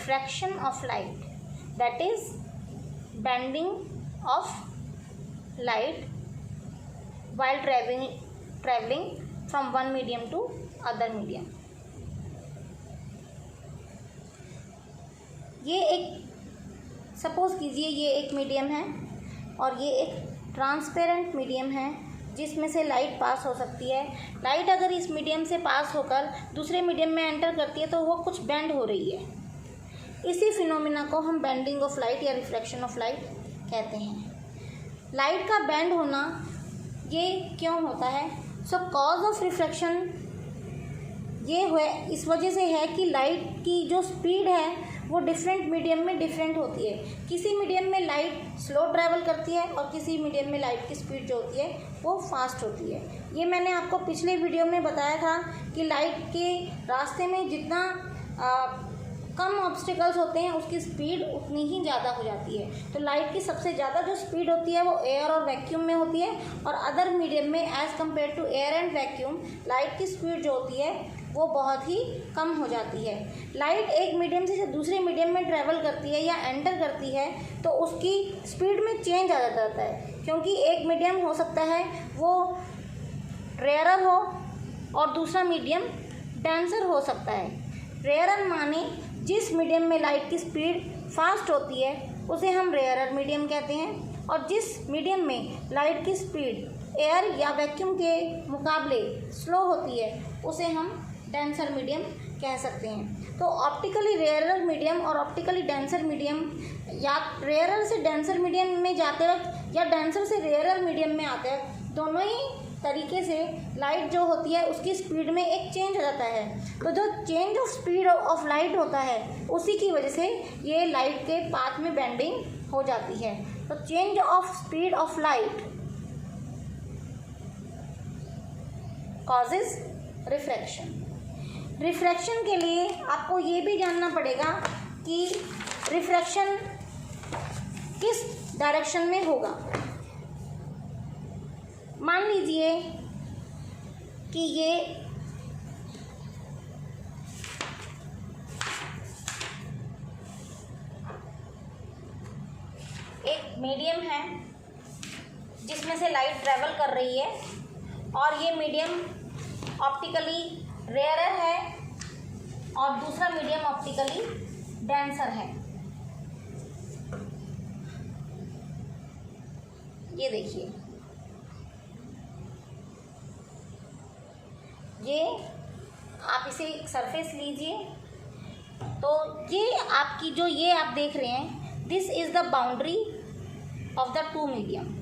refraction of light, that is bending of light while traveling from one medium to other medium. ये एक suppose कीजिए ये एक medium है और ये एक ट्रांसपेरेंट मीडियम है जिसमें से लाइट पास हो सकती है। लाइट अगर इस मीडियम से पास होकर दूसरे मीडियम में एंटर करती है तो वो कुछ बेंड हो रही है। इसी फिनोमिना को हम बेंडिंग ऑफ लाइट या रिफ्रैक्शन ऑफ लाइट कहते हैं। लाइट का बेंड होना ये क्यों होता है? सो कॉज ऑफ रिफ्रैक्शन ये हुए इस वजह से है कि लाइट की जो स्पीड है वो डिफरेंट मीडियम में डिफरेंट होती है। किसी मीडियम में लाइट स्लो ट्रैवल करती है और किसी मीडियम में लाइट की स्पीड जो होती है वो फास्ट होती है। ये मैंने आपको पिछले वीडियो में बताया था कि लाइट के रास्ते में जितना कम ऑब्स्टिकल्स होते हैं उसकी स्पीड उतनी ही ज़्यादा हो जाती है। तो लाइट की सबसे ज़्यादा जो स्पीड होती है वो एयर और वैक्यूम में होती है और अदर मीडियम में as compare to air and vacuum light की स्पीड जो होती है वो बहुत ही कम हो जाती है। लाइट एक मीडियम से दूसरे मीडियम में ट्रैवल करती है या एंटर करती है तो उसकी स्पीड में चेंज आ जाता है, क्योंकि एक मीडियम हो सकता है वो रेयरर हो और दूसरा मीडियम डेंसर हो सकता है। रेयरर माने जिस मीडियम में लाइट की स्पीड फास्ट होती है उसे हम रेयरर मीडियम कहते हैं, और जिस मीडियम में लाइट की स्पीड एयर या वैक्यूम के मुकाबले स्लो होती है उसे हम डेंसर मीडियम कह सकते हैं। तो ऑप्टिकली रेयरर मीडियम और ऑप्टिकली डेंसर मीडियम या रेयरर से डेंसर मीडियम में जाते वक्त या डेंसर से रेयरर मीडियम में आते वक्त दोनों ही तरीके से लाइट जो होती है उसकी स्पीड में एक चेंज हो जाता है। तो जो change of speed of light होता है उसी की वजह से ये लाइट के पाथ में बेंडिंग हो जाती है। तो change of speed of light causes refraction. Refraction के लिए आपको ये भी जानना पड़ेगा कि रिफ्रैक्शन किस डायरेक्शन में होगा। मान लीजिए कि ये एक मीडियम है जिसमें से लाइट ट्रैवल कर रही है और ये मीडियम ऑप्टिकली रेयरर है और दूसरा मीडियम ऑप्टिकली डेंसर है। ये देखिए, ये आप इसे एक सरफेस लीजिए तो ये आपकी जो ये आप देख रहे हैं this is the boundary of the two medium.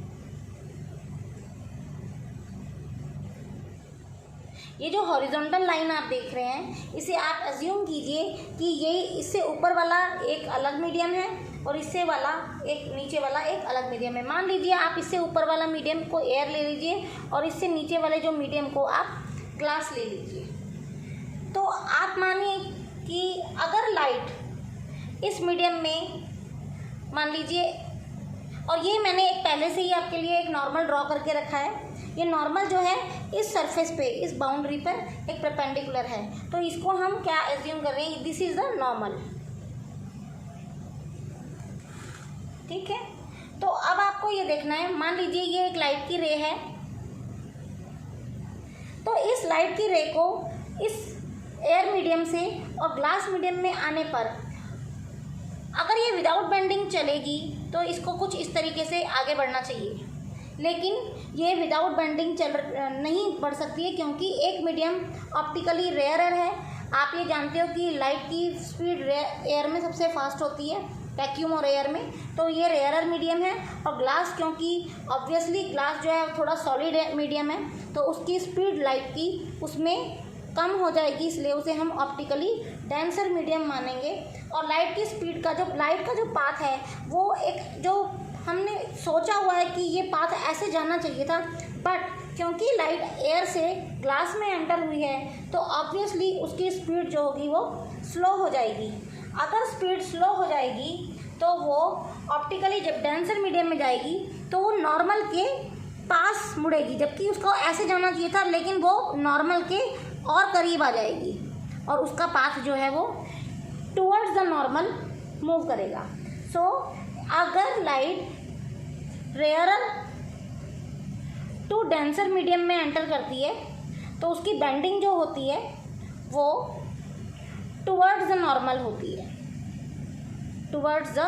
ये जो हॉरिजॉन्टल लाइन आप देख रहे हैं इसे आप अज्यूम कीजिए कि ये इससे ऊपर वाला एक अलग मीडियम है और इससे वाला एक नीचे वाला एक अलग मीडियम है। मान लीजिए आप इससे ऊपर वाला मीडियम को एयर ले लीजिए और इससे नीचे वाले जो मीडियम को आप ग्लास ले लीजिए। तो आप मानिए कि अगर लाइट इस मीडियम में मान लीजिए, और ये मैंने एक पहले से ही आपके लिए एक नॉर्मल ड्रॉ करके रखा है। ये नॉर्मल जो है इस सरफेस पे इस बाउंड्री पर एक परपेंडिकुलर है, तो इसको हम क्या एज्यूम कर रहे हैं, दिस इज द नॉर्मल। ठीक है, तो अब आपको ये देखना है, मान लीजिए ये एक लाइट की रे है, तो इस लाइट की रे को इस एयर मीडियम से और ग्लास मीडियम में आने पर अगर ये विदाउट बेंडिंग चलेगी तो इसको कुछ इस तरीके से आगे बढ़ना चाहिए, लेकिन ये विदाउट बेंडिंग नहीं बढ़ सकती है क्योंकि एक मीडियम ऑप्टिकली रेयरर है। आप ये जानते हो कि लाइट की स्पीड एयर में सबसे फास्ट होती है, वैक्यूम और एयर में, तो ये रेयरर मीडियम है। और ग्लास, क्योंकि ऑब्वियसली ग्लास जो है थोड़ा सॉलिड मीडियम है तो उसकी स्पीड लाइट की उसमें कम हो जाएगी, इसलिए उसे हम ऑप्टिकली डेंसर मीडियम मानेंगे। और लाइट की स्पीड का जो पाथ है वो एक जो हमने सोचा हुआ है कि ये पाथ ऐसे जाना चाहिए था, बट क्योंकि लाइट एयर से ग्लास में एंटर हुई है तो ऑब्वियसली उसकी स्पीड जो होगी वो स्लो हो जाएगी। अगर स्पीड स्लो हो जाएगी तो वो ऑप्टिकली जब डेंसर मीडियम में जाएगी तो वो नॉर्मल के पास मुड़ेगी, जबकि उसको ऐसे जाना चाहिए था लेकिन वो नॉर्मल के और करीब आ जाएगी और उसका पाथ जो है वो टूवर्ड्स द नॉर्मल मूव करेगा। सो अगर light rarer to denser medium में एंटर करती है तो उसकी बेंडिंग जो होती है वो टुवर्ड्स द नॉर्मल होती है, टुवर्ड्स द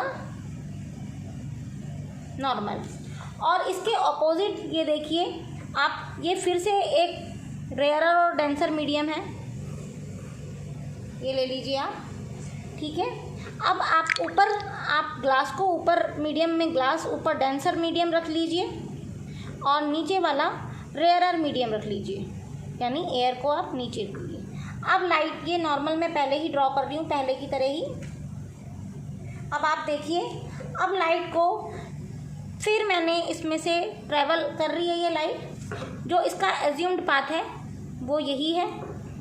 नॉर्मल। और इसके ऑपोजिट ये देखिए आप, ये फिर से एक रेयरर और डेंसर मीडियम है, ये ले लीजिए आप, ठीक है। अब आप ऊपर, आप ग्लास को ऊपर मीडियम में, ग्लास ऊपर डेंसर मीडियम रख लीजिए और नीचे वाला रेयरर मीडियम रख लीजिए, यानी एयर को आप नीचे रखिए। अब लाइट, ये नॉर्मल मैं पहले ही ड्रॉ कर रही हूँ, पहले की तरह ही। अब आप देखिए, अब लाइट को फिर मैंने इसमें से ट्रैवल कर रही है ये लाइट, जो इसका एज्यूम्ड पाथ है वो यही है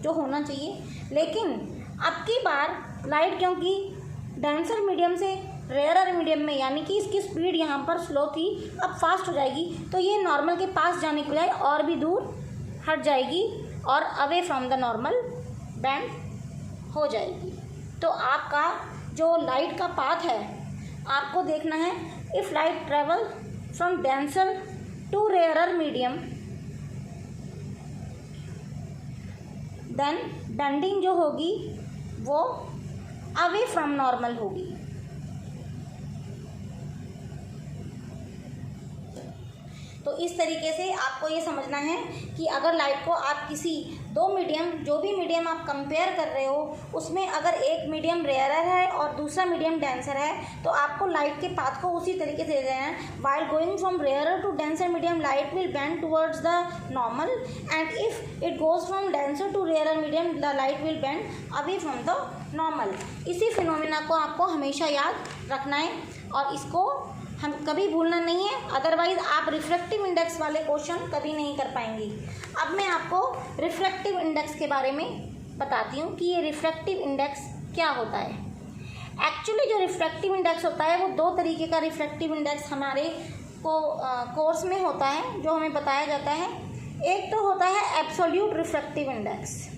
जो होना चाहिए। लेकिन अब की बार लाइट क्योंकि डेंसर मीडियम से रेयरर मीडियम में, यानी कि इसकी स्पीड यहाँ पर स्लो थी, अब फास्ट हो जाएगी, तो ये नॉर्मल के पास जाने के बजाय और भी दूर हट जाएगी और away from the normal band हो जाएगी। तो आपका जो लाइट का पाथ है आपको देखना है, if light travel from denser to rarer medium then bending जो होगी वो अवे फ्रॉम नॉर्मल होगी। तो इस तरीके से आपको ये समझना है कि अगर लाइट को आप किसी दो मीडियम, जो भी मीडियम आप कंपेयर कर रहे हो, उसमें अगर एक मीडियम रेयरर है और दूसरा मीडियम डेंसर है, तो आपको लाइट के पाथ को उसी तरीके से दे देना है। While going from rarer to denser medium, light will bend towards the normal, and if it goes from denser to rarer medium, the light will bend away from the normal. इसी phenomena को आपको हमेशा याद रखना है और इसको हम कभी भूलना नहीं है, अदरवाइज आप रिफ्रैक्टिव इंडेक्स वाले क्वेश्चन कभी नहीं कर पाएंगे। अब मैं आपको रिफ्रैक्टिव इंडेक्स के बारे में बताती हूँ कि ये रिफ्रैक्टिव इंडेक्स क्या होता है। एक्चुअली जो रिफ्रैक्टिव इंडेक्स होता है वो दो तरीके का रिफ्रैक्टिव इंडेक्स हमारे को कोर्स में होता है, जो हमें बताया जाता है। एक तो होता है एब्सोल्यूट रिफ्रैक्टिव इंडेक्स,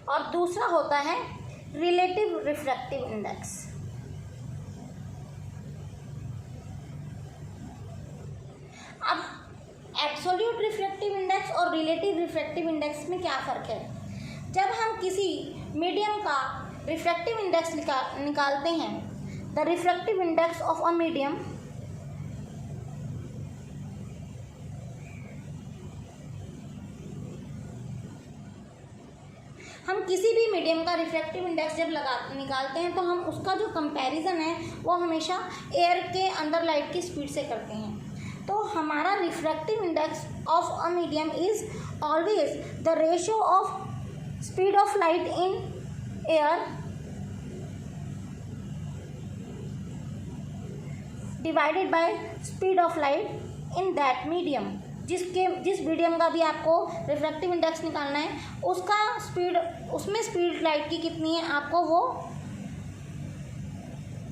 और दूसरा होता है रिलेटिव रिफ्रैक्टिव इंडेक्स। अब एब्सोल्यूट रिफ्रैक्टिव इंडेक्स और रिलेटिव रिफ्रैक्टिव इंडेक्स में क्या फ़र्क है? जब हम किसी मीडियम का रिफ्रैक्टिव इंडेक्स निकालते हैं, the refractive index of a medium हम किसी भी मीडियम का रिफ्रैक्टिव इंडेक्स जब निकालते हैं तो हम उसका जो कंपैरिजन है वो हमेशा एयर के अंदर लाइट की स्पीड से करते हैं। तो हमारा refractive index of a medium is always the ratio of speed of light in air divided by speed of light in that medium. जिस मीडियम का भी आपको रिफ्रैक्टिव इंडेक्स निकालना है, उसका स्पीड, उसमें स्पीड लाइट की कितनी है आपको वो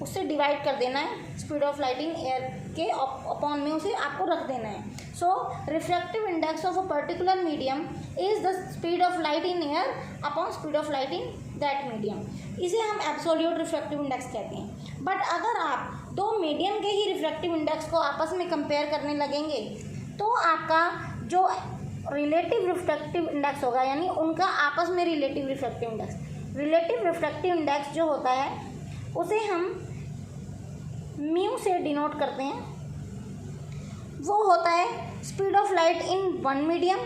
उससे डिवाइड कर देना है, speed of light in air के अपॉन में उसे आपको रख देना है। So refractive index of a particular medium is the speed of light in air upon speed of light in that medium. इसे हम एब्सोल्यूट रिफ्रैक्टिव इंडेक्स कहते हैं। बट अगर आप दो मीडियम के ही रिफ्रैक्टिव इंडेक्स को आपस में कंपेयर करने लगेंगे तो आपका जो रिलेटिव रिफ्रैक्टिव इंडेक्स होगा, यानी उनका आपस में रिलेटिव रिफ्रैक्टिव इंडेक्स जो होता है उसे हम म्यू से डिनोट करते हैं। वो होता है speed of light in one medium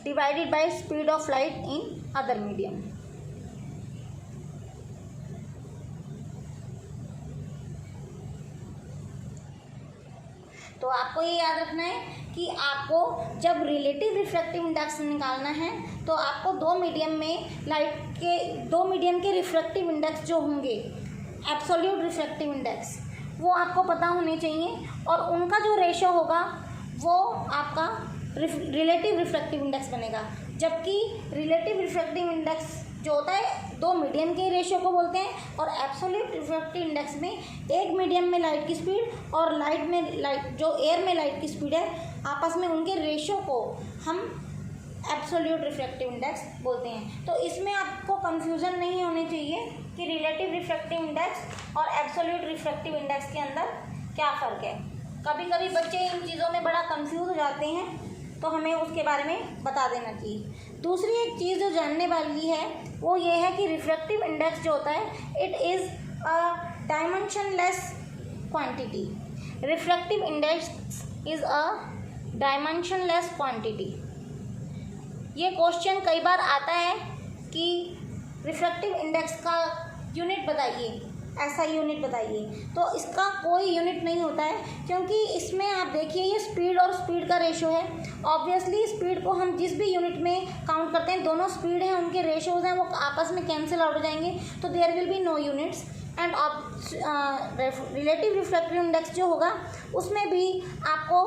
divided by speed of light in other medium. तो आपको ये याद रखना है कि आपको जब रिलेटिव रिफ्रैक्टिव इंडेक्स निकालना है तो आपको दो मीडियम के रिफ्रैक्टिव इंडेक्स जो होंगे, एब्सोल्यूट रिफ्रैक्टिव इंडेक्स, वो आपको पता होने चाहिए और उनका जो रेशो होगा वो आपका रिलेटिव रिफ्रैक्टिव इंडेक्स बनेगा। जबकि रिलेटिव रिफ्रैक्टिव इंडेक्स जो होता है दो मीडियम के रेशियो को बोलते हैं, और एब्सोल्यूट रिफ्रैक्टिव इंडेक्स में एक मीडियम में लाइट की स्पीड और लाइट जो एयर में लाइट की स्पीड है आपस में उनके रेशियो को हम एब्सोल्यूट रिफ्रैक्टिव इंडेक्स बोलते हैं। तो इसमें आपको कंफ्यूजन नहीं होनी चाहिए कि रिलेटिव रिफ्रैक्टिव इंडेक्स और एब्सोल्यूट रिफ्रैक्टिव इंडेक्स के अंदर क्या फ़र्क है। कभी कभी बच्चे इन चीज़ों में बड़ा कंफ्यूज हो जाते हैं, तो हमें उसके बारे में बता देना चाहिए। दूसरी एक चीज़ जो जानने वाली है वो ये है कि रिफ्रैक्टिव इंडेक्स जो होता है it is a dimensionless quantity. Refractive index is a dimensionless quantity. ये क्वेश्चन कई बार आता है कि रिफ्रैक्टिव इंडेक्स का यूनिट बताइए, ऐसा यूनिट बताइए। तो इसका कोई यूनिट नहीं होता है, क्योंकि इसमें आप देखिए ये स्पीड और स्पीड का रेशो है। ऑब्वियसली स्पीड को हम जिस भी यूनिट में काउंट करते हैं, दोनों स्पीड हैं, उनके रेशोज हैं, वो आपस में कैंसिल आउट हो जाएंगे, तो there will be no units. And relative refractive index जो होगा उसमें भी आपको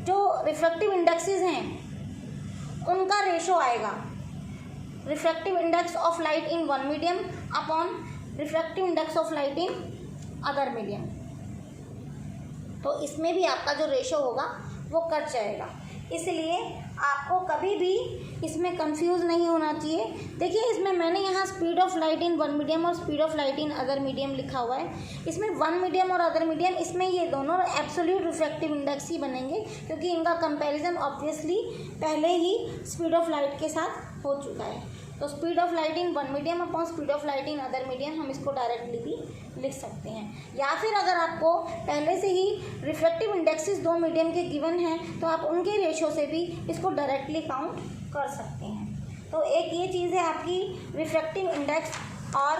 जो रिफ्रैक्टिव इंडेक्सेस हैं उनका रेशो आएगा। Refractive index of light in one medium upon refractive index of light in other medium. तो इसमें भी आपका जो रेशो होगा वो कट जाएगा, इसलिए आपको कभी भी इसमें कंफ्यूज नहीं होना चाहिए। देखिए इसमें मैंने यहाँ speed of light in one medium और speed of light in other medium लिखा हुआ है। इसमें वन मीडियम और अदर मीडियम, इसमें ये दोनों एब्सोल्यूट रिफ्रैक्टिव इंडेक्स ही बनेंगे, क्योंकि इनका कंपैरिजन ऑब्वियसली पहले ही स्पीड ऑफ लाइट के साथ हो चुका है। तो speed of light in one medium upon speed of light in other medium, हम इसको डायरेक्टली भी लिख सकते हैं। या फिर अगर आपको पहले से ही रिफ्रैक्टिव इंडेक्सेस दो मीडियम के गिवन हैं तो आप उनके रेशो से भी इसको डायरेक्टली काउंट कर सकते हैं। तो एक ये चीज़ है आपकी रिफ्रैक्टिव इंडेक्स और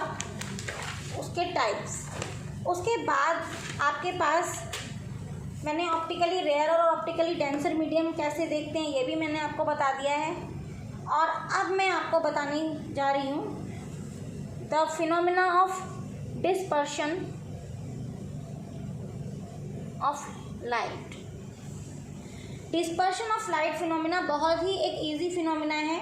उसके टाइप्स। उसके बाद आपके पास मैंने ऑप्टिकली रेयर और ऑप्टिकली डेंसर मीडियम कैसे देखते हैं ये भी मैंने आपको बता दिया है। और अब मैं आपको बताने जा रही हूँ the phenomena of dispersion of light. Dispersion of light phenomena बहुत ही एक इजी फिनोमिना है।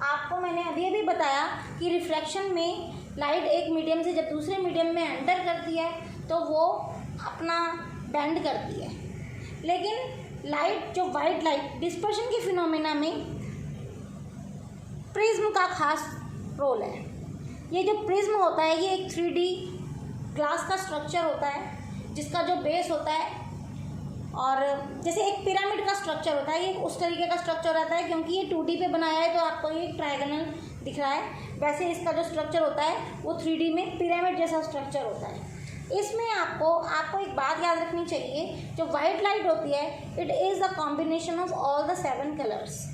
आपको मैंने अभी बताया कि रिफ्रैक्शन में लाइट एक मीडियम से जब दूसरे मीडियम में एंटर करती है तो वो अपना बेंड करती है, लेकिन लाइट जो वाइट लाइट डिस्पर्शन की फिनोमिना में प्रिज्म का खास रोल है। ये जो प्रिज्म होता है ये एक 3D ग्लास का स्ट्रक्चर होता है जिसका जो बेस होता है, और जैसे एक पिरामिड का स्ट्रक्चर होता है, ये उस तरीके का स्ट्रक्चर रहता है। क्योंकि ये 2D पे बनाया है तो आपको ये ट्रायगोनल दिख रहा है, वैसे इसका जो स्ट्रक्चर होता है वो 3D में पिरामिड जैसा स्ट्रक्चर होता है। इसमें आपको एक बात याद रखनी चाहिए, जो वाइट लाइट होती है it is the combination of all the 7 colours,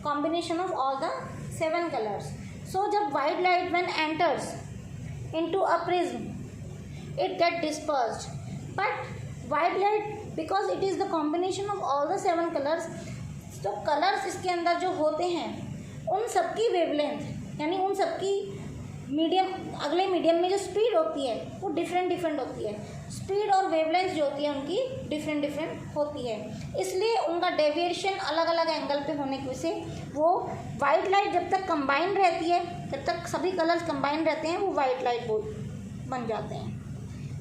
combination of all the 7 colours. So जब white light when enters into a prism it get dispersed, but white light because it is the combination of all the 7 colours, तो colours इसके अंदर जो होते हैं उन सबकी wavelength यानी उन सबकी मीडियम अगले मीडियम में जो स्पीड होती है वो डिफरेंट होती है। स्पीड और वेवलेंथ जो होती है उनकी डिफरेंट होती है, इसलिए उनका डेविएशन अलग अलग एंगल पे होने की वजह से वो वाइट लाइट जब तक कंबाइंड रहती है, जब तक सभी कलर्स कंबाइंड रहते हैं वो वाइट लाइट बन जाते हैं।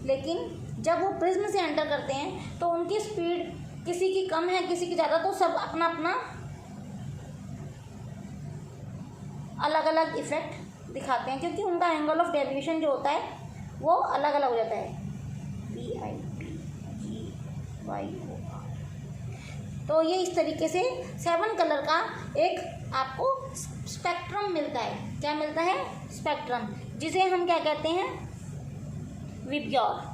लेकिन जब वो प्रिज्म से एंटर करते हैं तो उनकी स्पीड किसी की कम है किसी की ज़्यादा, तो सब अपना अपना अलग अलग इफेक्ट दिखाते हैं, क्योंकि उनका एंगल ऑफ डेविएशन जो होता है वो अलग अलग हो जाता है। BITGYOR। तो ये इस तरीके से 7 कलर का एक आपको स्पेक्ट्रम मिलता है। क्या मिलता है? स्पेक्ट्रम, जिसे हम क्या कहते हैं? विब्ग्योर।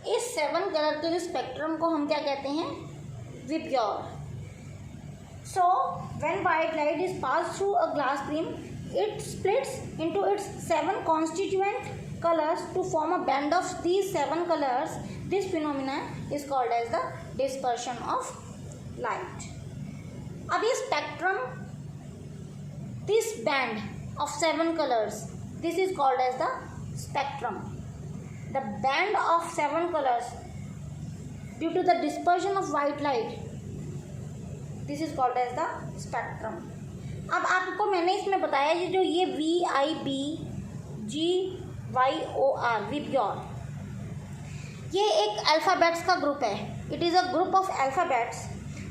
इस 7 कलर के जो स्पेक्ट्रम को हम क्या कहते हैं? VIBGYOR. So when white light is pass through a glass beam it splits into its 7 constituent colors to form a band of these 7 colors, this phenomenon is called as the dispersion of light. अब ये spectrum, this band of 7 colors, this is called as the spectrum. The band of 7 colors due to the dispersion of white light, this is called as the spectrum. अब आपको मैंने इसमें बताया ये जो ये VIBGYOR विब्योर, ये एक अल्फ़ाबेट्स का ग्रुप है. It is a group of alphabets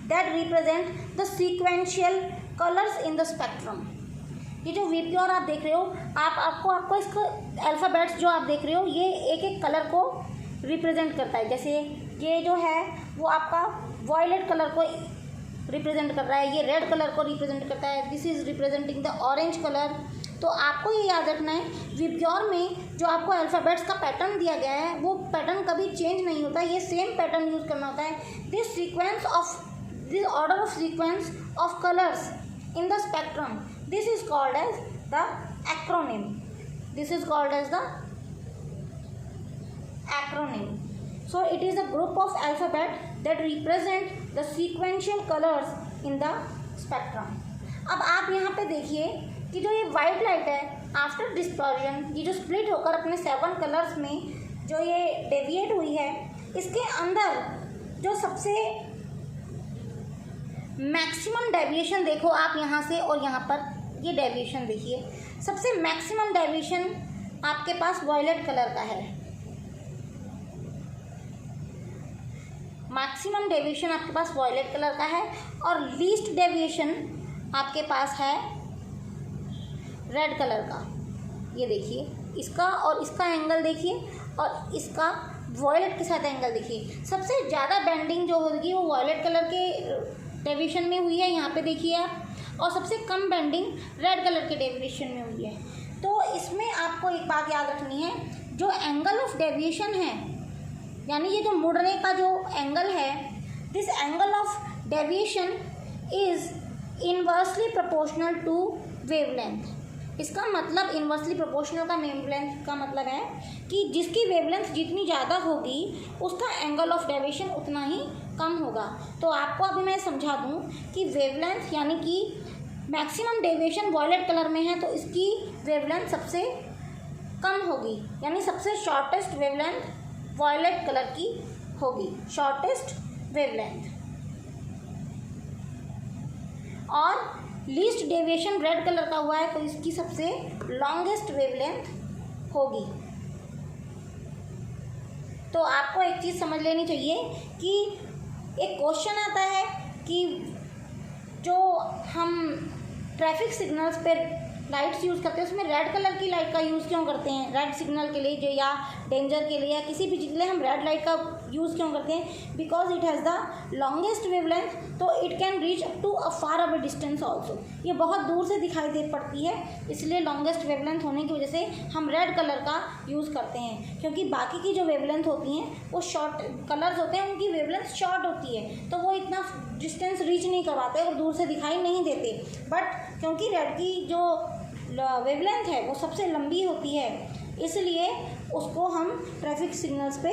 that represent the sequential colours in the spectrum. ये जो विब्योर आप देख रहे हो, आपको इसको अल्फ़ाबेट्स जो आप देख रहे हो, ये एक एक कलर को रिप्रेजेंट करता है. जैसे ये जो है वो आपका वॉयलेट कलर को रिप्रेजेंट कर रहा है, ये रेड कलर को रिप्रेजेंट करता है, this is representing the orange colour. तो आपको ये याद रखना है, विब्योर में जो आपको अल्फ़ाबेट्स का पैटर्न दिया गया है वो पैटर्न कभी चेंज नहीं होता, ये सेम पैटर्न यूज़ करना होता है. This order of sequence of colours in the spectrum, this is called as the acronym. This is called as the acronym. So it is a group of alphabet that represent the sequential colors in the spectrum. अब आप यहाँ पे देखिए कि जो ये white light है after dispersion, ये जो स्प्लिट होकर अपने 7 कलर्स में जो ये डेविएट हुई है, इसके अंदर जो सबसे मैक्सिमम डेविएशन देखो आप यहाँ से और यहाँ पर ये डेविएशन देखिए, सबसे मैक्सिमम डेविएशन आपके पास वॉयलेट कलर का है. मैक्सिमम डेविएशन आपके पास वॉयलेट कलर का है और लीस्ट डेविएशन आपके पास है रेड कलर का. ये देखिए, इसका और इसका एंगल देखिए और इसका वॉयलेट के साथ एंगल देखिए. सबसे ज़्यादा बेंडिंग जो होगी वो वॉयलेट कलर के डेविएशन में हुई है, यहाँ पे देखिए आप, और सबसे कम बेंडिंग रेड कलर के डेविएशन में हुई है. तो इसमें आपको एक बात याद रखनी है, जो एंगल ऑफ डेविएशन है, यानी ये जो मुड़ने का जो एंगल है, this angle of deviation is inversely proportional to wavelength. इसका मतलब इन्वर्सली प्रोपोर्शनल का वेवलेंथ का मतलब है कि जिसकी वेवलेंथ जितनी ज़्यादा होगी उसका एंगल ऑफ डेविएशन उतना ही कम होगा. तो आपको अभी मैं समझा दूँ कि वेवलेंथ यानी कि मैक्सिमम डेविएशन वॉयलेट कलर में है तो इसकी वेवलेंथ सबसे कम होगी, यानी सबसे शॉर्टेस्ट वेवलेंथ वॉयलेट कलर की होगी, शॉर्टेस्ट वेवलेंथ. और लीस्ट डेविएशन रेड कलर का हुआ है तो इसकी सबसे लॉन्गेस्ट वेवलेंथ होगी. तो आपको एक चीज़ समझ लेनी चाहिए कि एक क्वेश्चन आता है कि जो हम ट्रैफिक सिग्नल्स पर लाइट्स यूज़ करते हैं उसमें रेड कलर की लाइट का यूज़ क्यों करते हैं, रेड सिग्नल के लिए जो या डेंजर के लिए या किसी भी चीज़ के लिए हम रेड लाइट का यूज़ क्यों करते हैं, because it has the longest wavelength, तो it can reach up to a far away distance also. ये बहुत दूर से दिखाई दे पड़ती है, इसलिए लॉन्गेस्ट वेवलेंथ होने की वजह से हम रेड कलर का यूज़ करते हैं. क्योंकि बाकी की जो वेवलेंथ होती हैं वो शॉर्ट कलर्स होते हैं, उनकी वेवलेंथ शॉर्ट होती है तो वो इतना डिस्टेंस रीच नहीं करवाते और दूर से दिखाई नहीं देते. बट क्योंकि रेड की जो वेवलेंथ है वो सबसे लंबी होती है, इसलिए उसको हम ट्रैफिक सिग्नल्स पे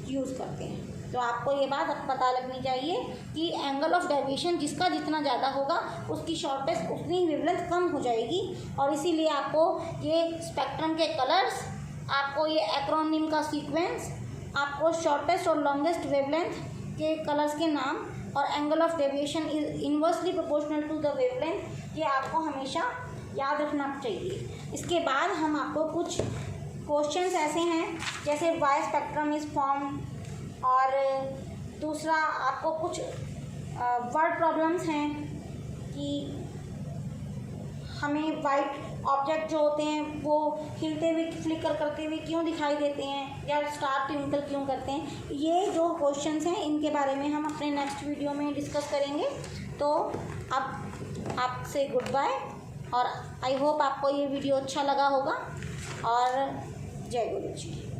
यूज़ करते हैं. तो आपको ये बात पता लगनी चाहिए कि एंगल ऑफ डेविएशन जिसका जितना ज़्यादा होगा उसकी शॉर्टेस्ट उतनी ही वेवलेंथ कम हो जाएगी. और इसीलिए आपको ये स्पेक्ट्रम के कलर्स, आपको ये एक्रोनिम का सीक्वेंस, आपको शॉर्टेस्ट और लॉन्गेस्ट वेवलेंथ के कलर्स के नाम और angle of deviation is inversely proportional to the wavelength, ये आपको हमेशा याद रखना चाहिए. इसके बाद हम आपको कुछ क्वेश्चंस ऐसे हैं जैसे वाई स्पेक्ट्रम इज फॉर्म, और दूसरा आपको कुछ वर्ड प्रॉब्लम्स हैं कि हमें वाइट ऑब्जेक्ट जो होते हैं वो हिलते हुए, फ्लिकर करते हुए क्यों दिखाई देते हैं या स्टार ट्विंकल क्यों करते हैं. ये जो क्वेश्चंस हैं इनके बारे में हम अपने नेक्स्ट वीडियो में डिस्कस करेंगे. तो अब आपसे गुड बाय, और आई होप आपको ये वीडियो अच्छा लगा होगा, और जय गुरु जी.